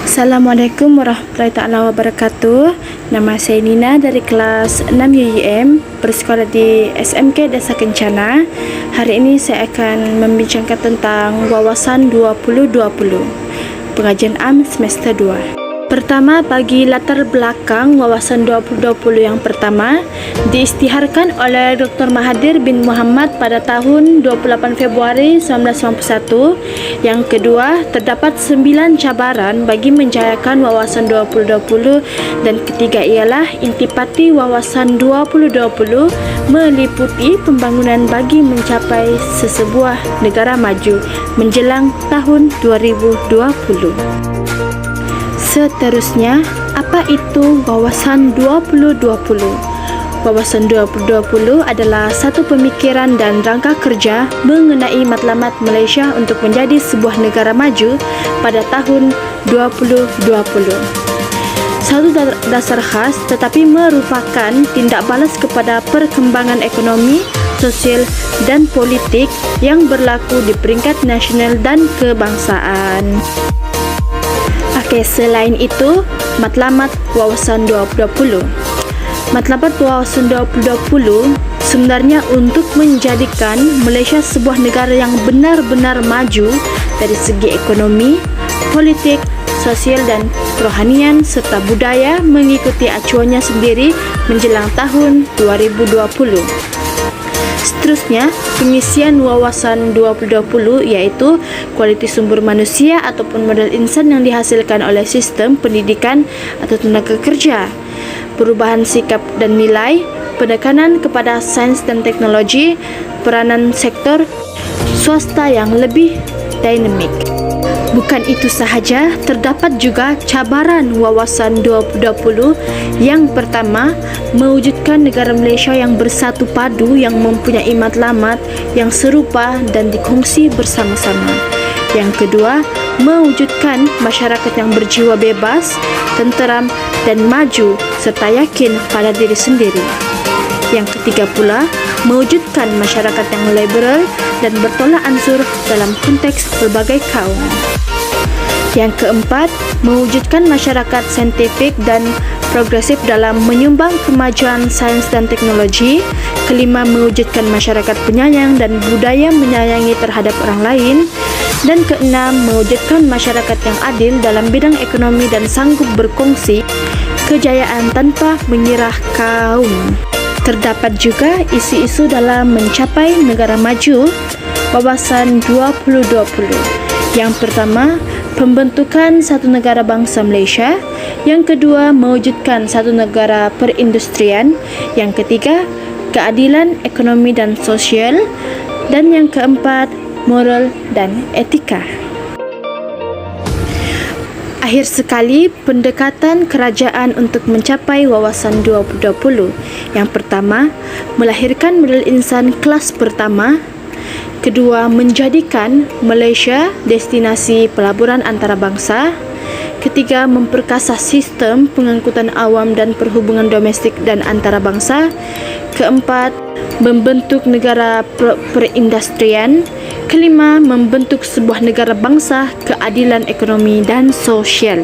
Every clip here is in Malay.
Assalamualaikum warahmatullahi taala wabarakatuh. Nama saya Nina dari kelas 6 UIM, bersekolah di SMK Desa Kencana. Hari ini saya akan membincangkan tentang wawasan 2020, pengajian AM semester 2. Pertama, bagi latar belakang wawasan 2020 yang pertama diisytiharkan oleh Dr. Mahathir bin Mohamad pada tahun 28 Februari 1991. Yang kedua, terdapat 9 cabaran bagi menjayakan wawasan 2020, dan ketiga ialah intipati wawasan 2020 meliputi pembangunan bagi mencapai sesebuah negara maju menjelang tahun 2020. Seterusnya, apa itu wawasan 2020? Wawasan 2020 adalah satu pemikiran dan rangka kerja mengenai matlamat Malaysia untuk menjadi sebuah negara maju pada tahun 2020. Satu dasar khas tetapi merupakan tindak balas kepada perkembangan ekonomi, sosial dan politik yang berlaku di peringkat nasional dan kebangsaan. Selain itu, matlamat wawasan 2020. Matlamat wawasan 2020 sebenarnya untuk menjadikan Malaysia sebuah negara yang benar-benar maju dari segi ekonomi, politik, sosial dan kerohanian serta budaya mengikuti acuannya sendiri menjelang tahun 2020. Seterusnya, pengisian wawasan 2020 iaitu kualiti sumber manusia ataupun modal insan yang dihasilkan oleh sistem pendidikan atau tenaga kerja, perubahan sikap dan nilai, penekanan kepada sains dan teknologi, peranan sektor swasta yang lebih dinamik. Bukan itu sahaja, terdapat juga cabaran wawasan 2020. Yang pertama, mewujudkan negara Malaysia yang bersatu padu, yang mempunyai matlamat yang serupa dan dikongsi bersama-sama. Yang kedua, mewujudkan masyarakat yang berjiwa bebas, tenteram dan maju serta yakin pada diri sendiri. Yang ketiga pula, mewujudkan masyarakat yang liberal dan bertolak ansur dalam konteks berbagai kaum. Yang keempat, mewujudkan masyarakat saintifik dan progresif dalam menyumbang kemajuan sains dan teknologi. Kelima, mewujudkan masyarakat penyayang dan budaya menyayangi terhadap orang lain. Dan keenam, mewujudkan masyarakat yang adil dalam bidang ekonomi dan sanggup berkongsi kejayaan tanpa menyerah kaum. Terdapat juga isu-isu dalam mencapai negara maju wawasan 2020. Yang pertama, pembentukan satu negara bangsa Malaysia. Yang kedua, mewujudkan satu negara perindustrian. Yang ketiga, keadilan ekonomi dan sosial. Dan yang keempat, moral dan etika. Akhir sekali, pendekatan kerajaan untuk mencapai wawasan 2020. Yang pertama, melahirkan modal insan kelas pertama. Kedua, menjadikan Malaysia destinasi pelaburan antarabangsa. Ketiga, memperkasa sistem pengangkutan awam dan perhubungan domestik dan antarabangsa. Keempat, membentuk negara perindustrian. Kelima, membentuk sebuah negara bangsa, keadilan ekonomi dan sosial.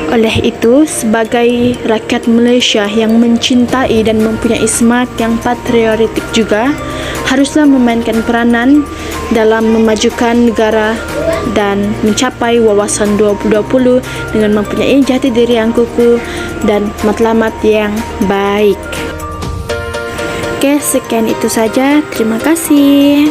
Oleh itu, sebagai rakyat Malaysia yang mencintai dan mempunyai semangat yang patriotik juga, haruslah memainkan peranan dalam memajukan negara dan mencapai wawasan 2020 dengan mempunyai jati diri yang kukuh dan matlamat yang baik. Sekian itu saja. Terima kasih.